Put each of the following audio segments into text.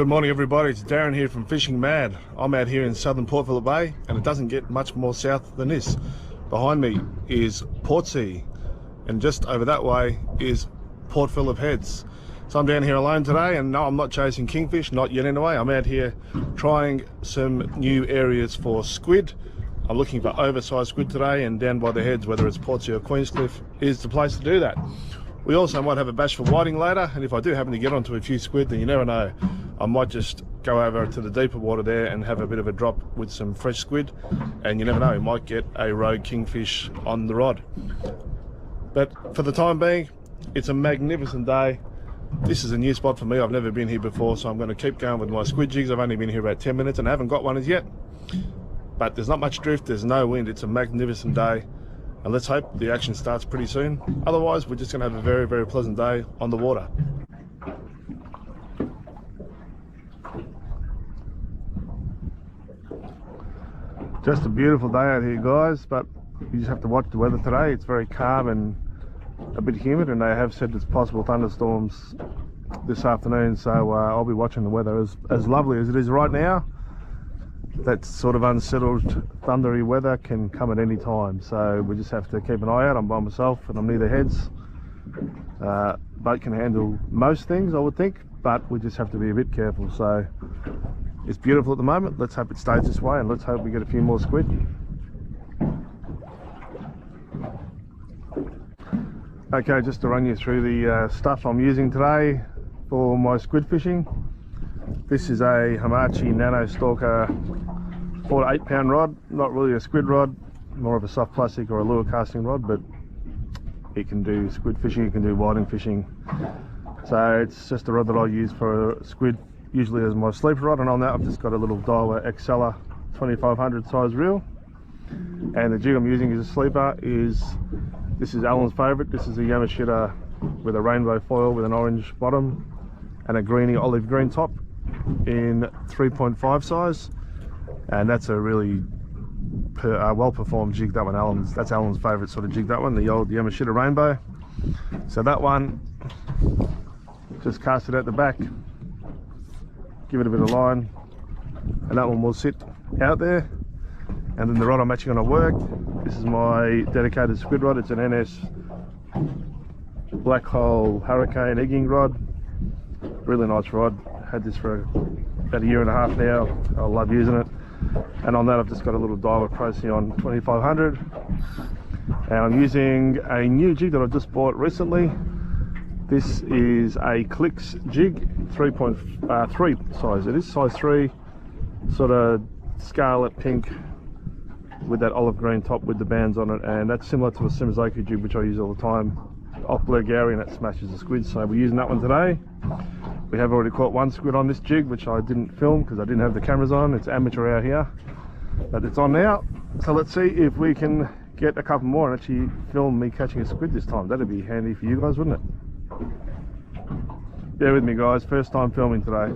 Good morning everybody, it's Darren here from Fishing Mad. I'm out here in southern Port Phillip Bay and it doesn't get much more south than this. Behind me is Portsea and just over that way is Port Phillip Heads. So I'm down here alone today and no, I'm not chasing kingfish, not yet anyway. I'm out here trying some new areas for squid. I'm looking for oversized squid today, and down by the heads, whether it's Portsea or Queenscliff, is the place to do that. We also might have a bash for whiting later, and if I do happen to get onto a few squid, then you never know. I might just go over to the deeper water there and have a bit of a drop with some fresh squid, and you never know, you might get a rogue kingfish on the rod. But for the time being, it's a magnificent day. This is a new spot for me. I've never been here before, so I'm going to keep going with my squid jigs. I've only been here about 10 minutes and I haven't got one as yet. But there's not much drift, there's no wind, it's a magnificent day. And let's hope the action starts pretty soon. Otherwise, we're just going to have a very, very pleasant day on the water. Just a beautiful day out here, guys, but you just have to watch the weather today. It's very calm and a bit humid, and they have said there's possible thunderstorms this afternoon, so I'll be watching the weather. As lovely as it is right now, that sort of unsettled thundery weather can come at any time, so we just have to keep an eye out. I'm by myself and I'm near the heads. Boat can handle most things, I would think, but we just have to be a bit careful. So it's beautiful at the moment. Let's hope it stays this way, and let's hope we get a few more squid. Okay, just to run you through the stuff I'm using today for my squid fishing. This is a Hamachi Nano Stalker 4 to 8 pound rod. Not really a squid rod, more of a soft plastic or a lure casting rod, but it can do squid fishing, it can do whiting fishing. So it's just a rod that I use for squid, usually as my sleeper rod, and on that I've just got a little Daiwa Exceller 2500 size reel. And the jig I'm using as a sleeper this is Alan's favourite. This is a Yamashita with a rainbow foil with an orange bottom and a greeny olive green top in 3.5 size, and that's a really well performed jig. That one, that's Alan's favourite sort of jig, that one, the old Yamashita rainbow. So that one, just cast it out the back, give it a bit of line, and that one will sit out there. And then the rod I'm actually going to work, this is my dedicated squid rod. It's an NS Black Hole Hurricane egging rod. Really nice rod. Had this for about a year and a half now. I love using it. And on that I've just got a little Daiwa Procyon 2500. And I'm using a new jig that I've just bought recently. This is a Clicks jig, 3.3 size. It is size 3, sort of scarlet pink with that olive green top with the bands on it, and that's similar to a Simizoku jig which I use all the time, off Blue Gary, and that smashes the squid. So we're using that one today. We have already caught one squid on this jig, which I didn't film because I didn't have the cameras on. It's amateur out here, but it's on now. So let's see if we can get a couple more and actually film me catching a squid this time. That'd be handy for you guys, wouldn't it? Bear with me guys, first time filming today.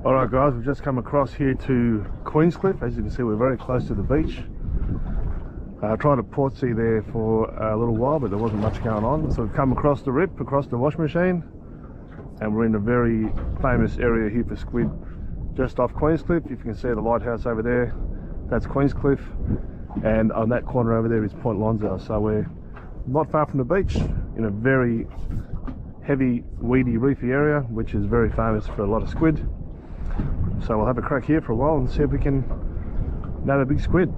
Alright guys, we've just come across here to Queenscliff. As you can see, we're very close to the beach. I tried to Portsea there for a little while, but there wasn't much going on. So we've come across the rip, across the wash machine, and we're in a very famous area here for squid, just off Queenscliff. If you can see the lighthouse over there, that's Queenscliff, and on that corner over there is Point Lonsdale. So we're not far from the beach, in a very heavy, weedy, reefy area, which is very famous for a lot of squid. So we'll have a crack here for a while and see if we can nab a big squid.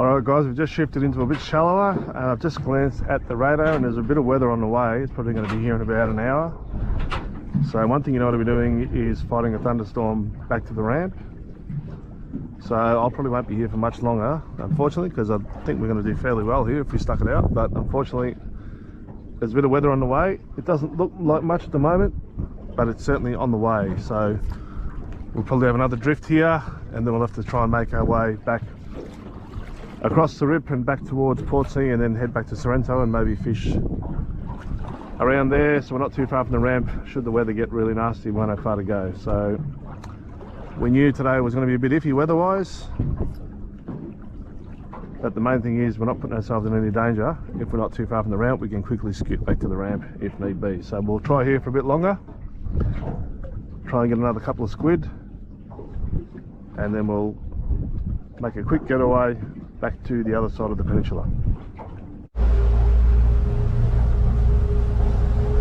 Alright guys, we've just shifted into a bit shallower and I've just glanced at the radar and there's a bit of weather on the way. It's probably going to be here in about an hour. So one thing you know to be doing is fighting a thunderstorm back to the ramp. So I probably won't be here for much longer, unfortunately, because I think we're going to do fairly well here if we stuck it out. But unfortunately, there's a bit of weather on the way. It doesn't look like much at the moment, but it's certainly on the way. So we'll probably have another drift here and then we'll have to try and make our way back across the rip and back towards Portsea and then head back to Sorrento and maybe fish around there, so we're not too far from the ramp. Should the weather get really nasty, we won't have far to go. So we knew today was going to be a bit iffy weather-wise, but the main thing is we're not putting ourselves in any danger. If we're not too far from the ramp, we can quickly scoot back to the ramp if need be. So we'll try here for a bit longer, try and get another couple of squid, and then we'll make a quick getaway back to the other side of the peninsula.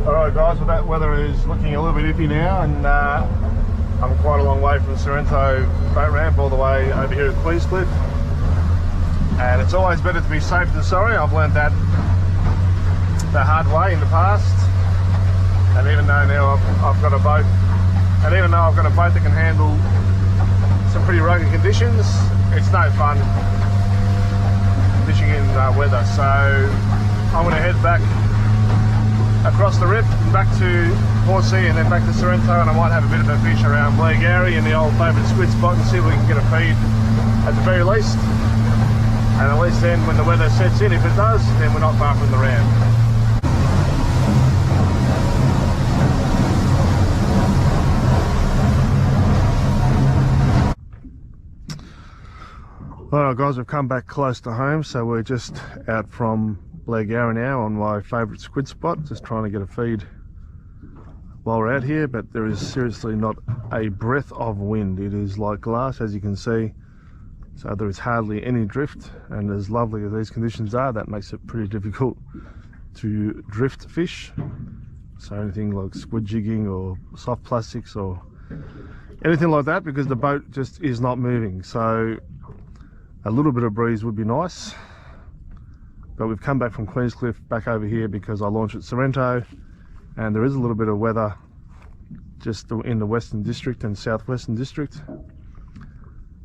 Alright guys, well that weather is looking a little bit iffy now, and I'm quite a long way from Sorrento boat ramp all the way over here at Queenscliff, and it's always better to be safe than sorry. I've learned that the hard way in the past, and even though now I've got a boat, and even though I've got a boat that can handle some pretty rugged conditions, it's no fun fishing in weather. So I'm going to head back across the rip and back to Portsea and then back to Sorrento, and I might have a bit of a fish around Blairgowrie in the old favourite squid spot and see if we can get a feed at the very least. And at least then when the weather sets in, if it does, then we're not far from the ramp. Alright guys, we've come back close to home, so we're just out from Blairgowrie now on my favourite squid spot, just trying to get a feed while we're out here, but there is seriously not a breath of wind. It is like glass, as you can see, so there is hardly any drift, and as lovely as these conditions are, that makes it pretty difficult to drift fish. So anything like squid jigging or soft plastics or anything like that, because the boat just is not moving. So a little bit of breeze would be nice, but we've come back from Queenscliff back over here because I launched at Sorrento, and there is a little bit of weather just in the Western District and Southwestern District,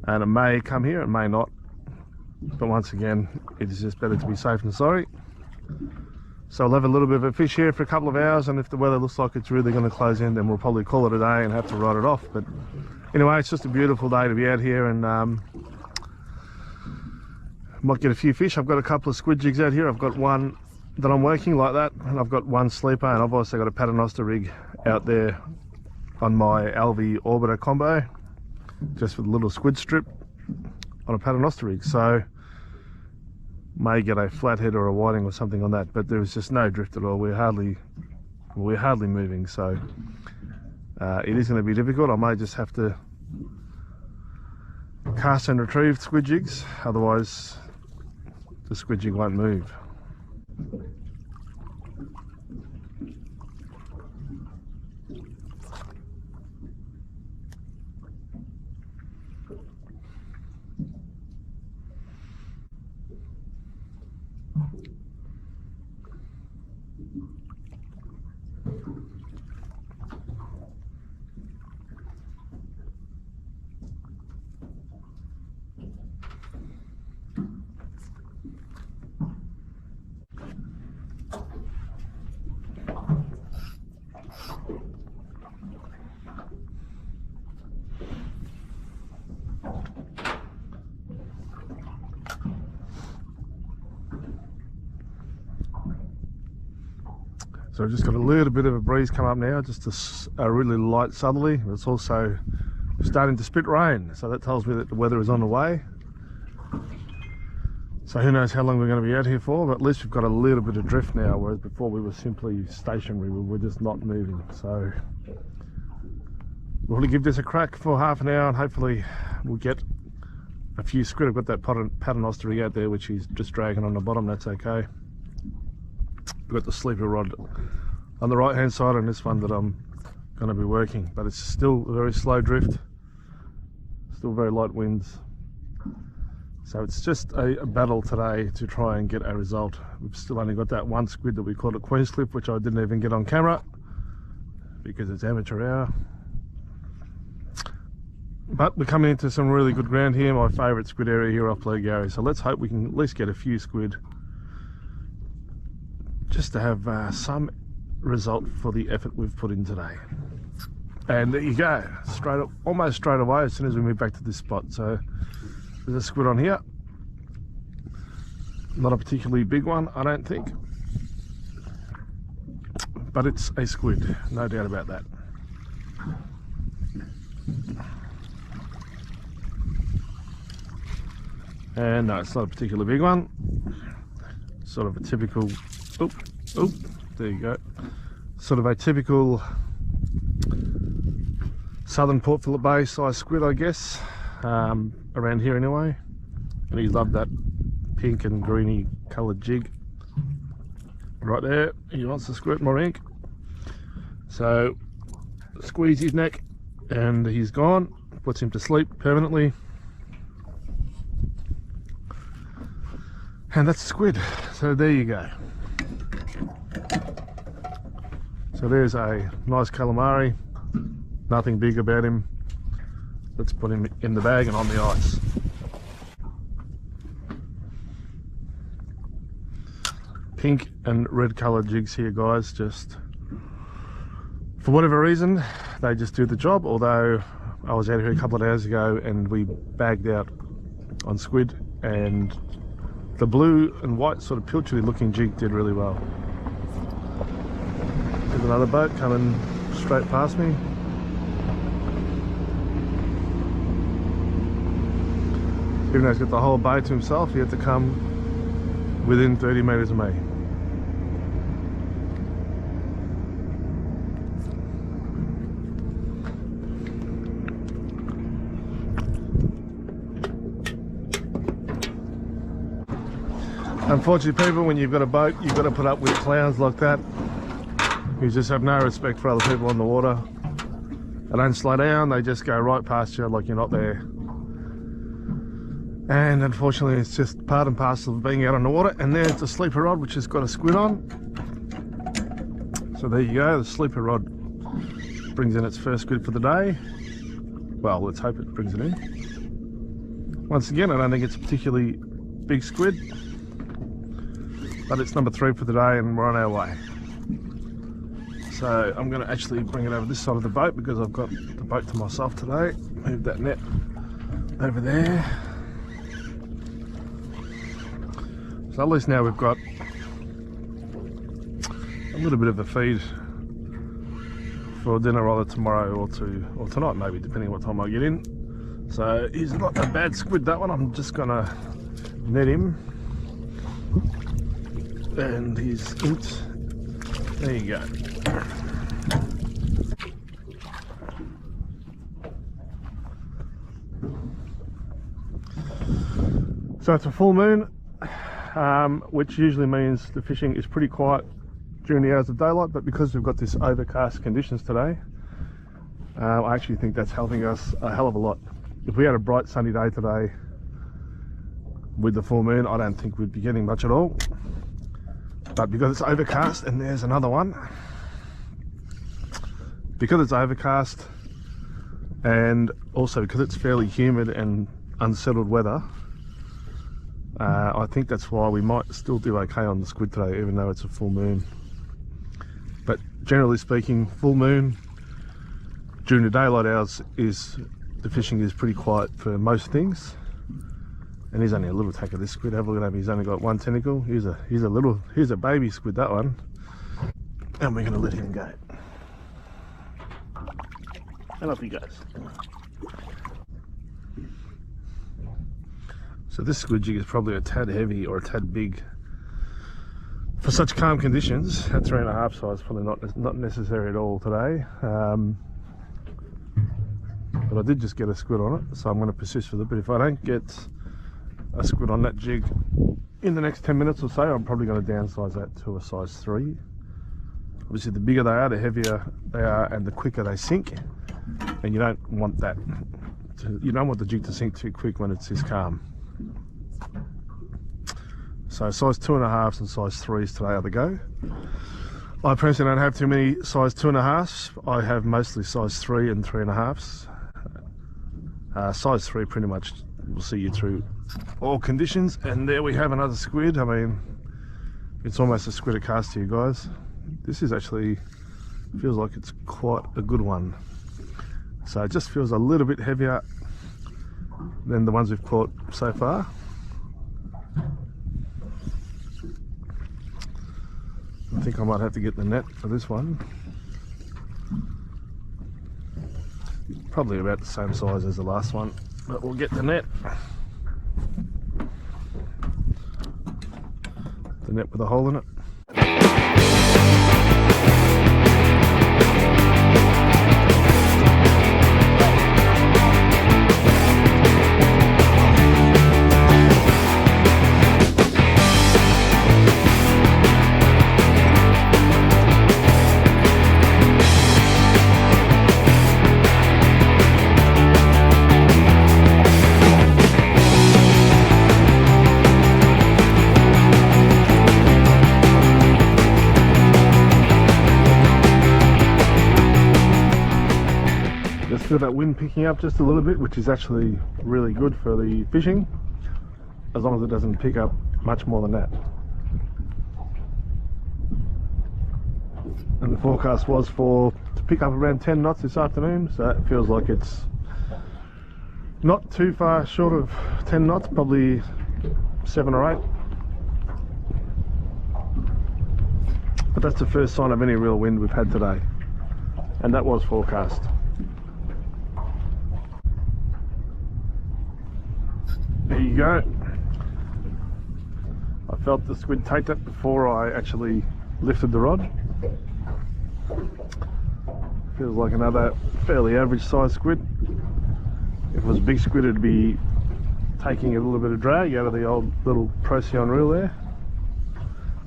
and it may come here, it may not, but once again it is just better to be safe than sorry. So I'll have a little bit of a fish here for a couple of hours, and if the weather looks like it's really going to close in, then we'll probably call it a day and have to write it off. But anyway, it's just a beautiful day to be out here, and might get a few fish. I've got a couple of squid jigs out here. I've got one that I'm working like that, and I've got one sleeper, and I've also got a paternoster rig out there on my LV Orbiter combo, just with a little squid strip on a paternoster rig. So may get a flathead or a whiting or something on that, but there was just no drift at all. We're hardly moving, so it is going to be difficult. I may just have to cast and retrieve squid jigs, otherwise the squid jig won't move. So I've just got a little bit of a breeze come up now, just a really light southerly. It's also starting to spit rain, so that tells me that the weather is on the way. So who knows how long we're going to be out here for, but at least we've got a little bit of drift now, whereas before we were simply stationary, we were just not moving. So we'll probably give this a crack for half an hour, and hopefully we'll get a few squid. I've got that paternoster rig out there, which is just dragging on the bottom. That's okay. We've got the sleeper rod on the right hand side on this one that I'm going to be working, but it's still a very slow drift, still very light winds. So it's just a battle today to try and get a result. We've still only got that one squid that we caught at Queenslip, which I didn't even get on camera because it's amateur hour. But we're coming into some really good ground here, my favourite squid area here off Blue Gary. So let's hope we can at least get a few squid just to have some result for the effort we've put in today. And there you go, straight up, almost straight away as soon as we move back to this spot. So there's a squid on here. Not a particularly big one, I don't think. But it's a squid, no doubt about that. And no, it's not a particularly big one. Sort of a typical, there you go. Sort of a typical southern Port Phillip Bay size squid, I guess, around here anyway. And he loved that pink and greeny coloured jig right there. He wants to squirt more ink. So squeeze his neck and he's gone. Puts him to sleep permanently. And that's a squid. So there you go. So there's a nice calamari. Nothing big about him. Let's put him in the bag and on the ice. Pink and red coloured jigs here, guys. Just for whatever reason, they just do the job. Although I was out here a couple of hours ago and we bagged out on squid, and the blue and white sort of pilchardy looking jig did really well. There's another boat coming straight past me. Even though he's got the whole bay to himself, he had to come within 30 metres of me. Unfortunately, people, when you've got a boat, you've got to put up with clowns like that. You just have no respect for other people on the water. They don't slow down, they just go right past you like you're not there. And unfortunately, it's just part and parcel of being out on the water. And there's the sleeper rod, which has got a squid on. So there you go, the sleeper rod brings in its first squid for the day. Well, let's hope it brings it in. Once again, I don't think it's a particularly big squid, but it's number 3 for the day and we're on our way. So I'm going to actually bring it over this side of the boat because I've got the boat to myself today. Move that net over there. So at least now we've got a little bit of a feed for dinner either tomorrow or tonight maybe, depending what time I get in. So he's not a bad squid, that one. I'm just going to net him. And he's inked. There you go. So it's a full moon, which usually means the fishing is pretty quiet during the hours of daylight, but because we've got this overcast conditions today, I actually think that's helping us a hell of a lot. If we had a bright sunny day today with the full moon, I don't think we'd be getting much at all. But because it's overcast, and there's another one, because it's overcast and also because it's fairly humid and unsettled weather, I think that's why we might still do okay on the squid today, even though it's a full moon. But generally speaking, full moon during the daylight hours the fishing is pretty quiet for most things. And he's only a little tack of this squid. Have a look at him. He's only got one tentacle. Here's a baby squid, that one. And we're going to let him go. And off he goes. So this squid jig is probably a tad heavy or a tad big for such calm conditions. At 3.5 size, probably not necessary at all today. But I did just get a squid on it, so I'm going to persist with it. But if I don't get a squid on that jig in the next 10 minutes or so, I'm probably going to downsize that to a size 3. Obviously, the bigger they are, the heavier they are, and the quicker they sink. And you don't want that. You don't want the jig to sink too quick when it's this calm. So size 2.5s and size 3s today are the go. I personally don't have too many size 2.5s. I have mostly size 3 and 3.5s. Size 3 pretty much will see you through all conditions. And there we have another squid. I mean, it's almost a squid a cast to you guys. This is actually, feels like it's quite a good one. So it just feels a little bit heavier than the ones we've caught so far. I think I might have to get the net for this one. Probably about the same size as the last one, but we'll get the net. The net with a hole in it. Feel that wind picking up just a little bit, which is actually really good for the fishing, as long as it doesn't pick up much more than that. And the forecast was to pick up around 10 knots this afternoon, so that feels like it's not too far short of 10 knots, probably 7 or 8. But that's the first sign of any real wind we've had today, and that was forecast. There you go. I felt the squid take that before I actually lifted the rod. Feels like another fairly average size squid. If it was a big squid, it'd be taking a little bit of drag out of the old little Procyon reel there.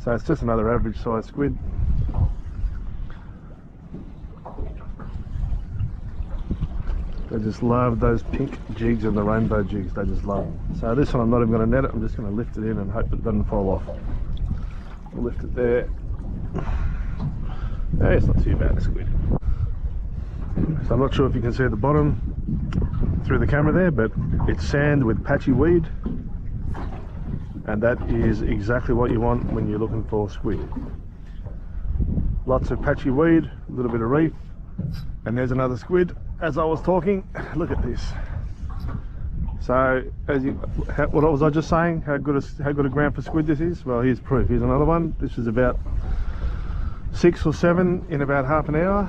So it's just another average size squid. They just love those pink jigs and the rainbow jigs. They just love them. So this one I'm not even going to net it. I'm just going to lift it in and hope it doesn't fall off. We'll lift it there. Hey, it's not too bad, a squid. So I'm not sure if you can see at the bottom through the camera there, but it's sand with patchy weed, and that is exactly what you want when you're looking for squid. Lots of patchy weed, a little bit of reef, and there's another squid. As I was talking, look at this. So, what was I just saying? How good a ground for squid this is? Well, here's proof. Here's another one. This is about 6 or 7 in about half an hour.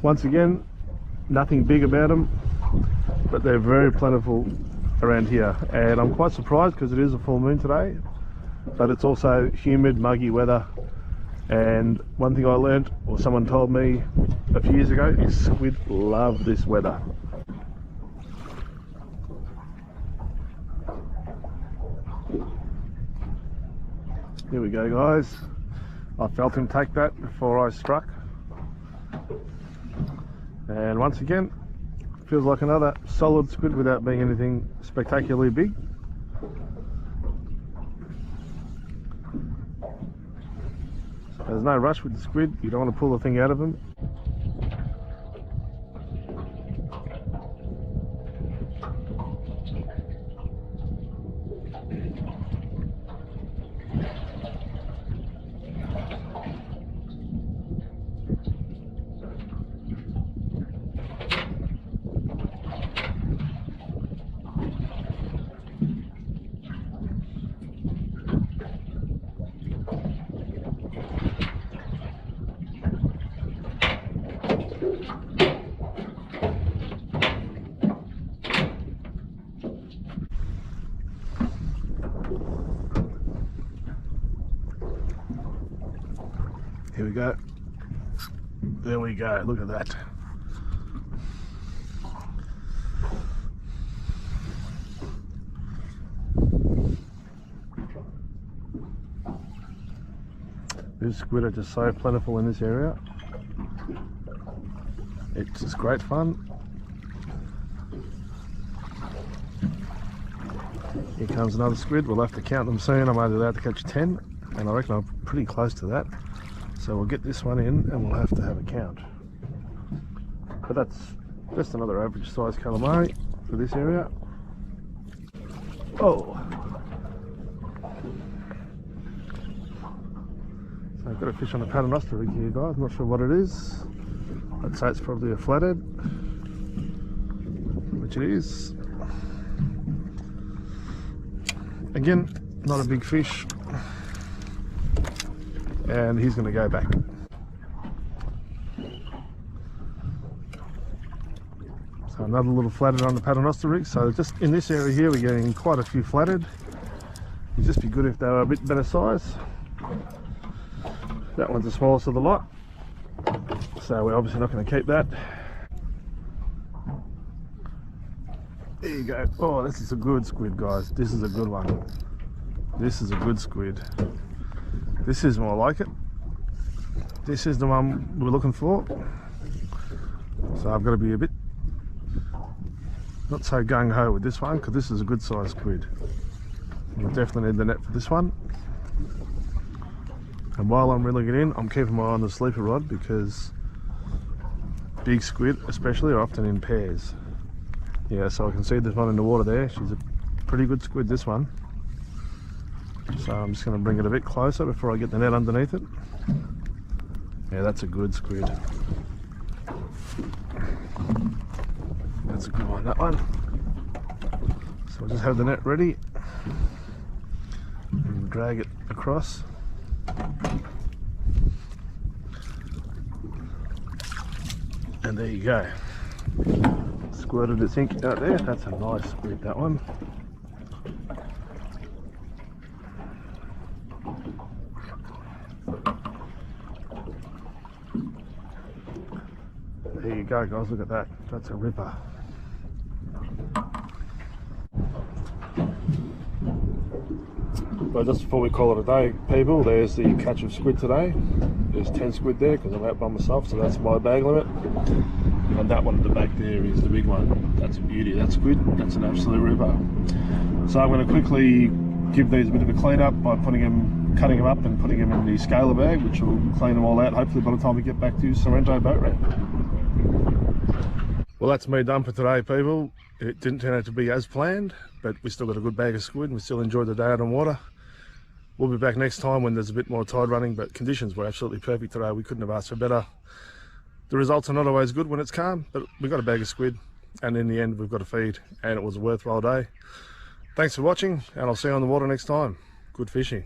Once again, nothing big about them, but they're very plentiful around here. And I'm quite surprised because it is a full moon today, but it's also humid, muggy weather. And one thing I learned, or someone told me a few years ago, is squid love this weather. Here we go, guys. I felt him take that before I struck. And once again, feels like another solid squid without being anything spectacularly big. There's no rush with the squid. You don't want to pull the thing out of them. Here we go. There we go. Look at that. These squid are just so plentiful in this area. It's just great fun. Here comes another squid. We'll have to count them soon. I'm only allowed to catch 10, and I reckon I'm pretty close to that. So we'll get this one in and we'll have to have a count. But that's just another average size calamari for this area. Oh! So I've got a fish on a paternoster rig here, guys. Not sure what it is. I'd say it's probably a flathead, which it is. Again, not a big fish, and he's going to go back. So another little flathead on the paternoster rig. So just in this area here, we're getting quite a few flathead. It'd just be good if they were a bit better size. That one's the smallest of the lot, so we're obviously not going to keep that. There you go. Oh, this is a good squid, guys. This is a good one. This is a good squid. This is more like it. This is the one we're looking for. So I've got to be a bit not so gung-ho with this one, because this is a good sized squid. We'll definitely need the net for this one. And while I'm reeling it in, I'm keeping my eye on the sleeper rod, because big squid especially are often in pairs. Yeah, so I can see there's one in the water there. She's a pretty good squid, this one. So I'm just going to bring it a bit closer before I get the net underneath it. Yeah, that's a good squid. That's a good one, that one. So I'll just have the net ready and drag it across. And there you go. Squirted its ink out there. That's a nice squid, that one. There you go, guys, look at that. That's a ripper. But just before we call it a day, people, there's the catch of squid today. There's 10 squid there because I'm out by myself, so that's my bag limit. And that one at the back there is the big one. That's a beauty, that squid. That's an absolute ripper. So I'm going to quickly give these a bit of a clean up by cutting them up and putting them in the scaler bag, which will clean them all out hopefully by the time we get back to Sorrento boat ramp. Well, that's me done for today, people. It didn't turn out to be as planned, but we still got a good bag of squid and we still enjoyed the day out on water. We'll be back next time when there's a bit more tide running, but conditions were absolutely perfect today. We couldn't have asked for better. The results are not always good when it's calm, but we got a bag of squid, and in the end we've got a feed, and it was a worthwhile day. Thanks for watching, and I'll see you on the water next time. Good fishing.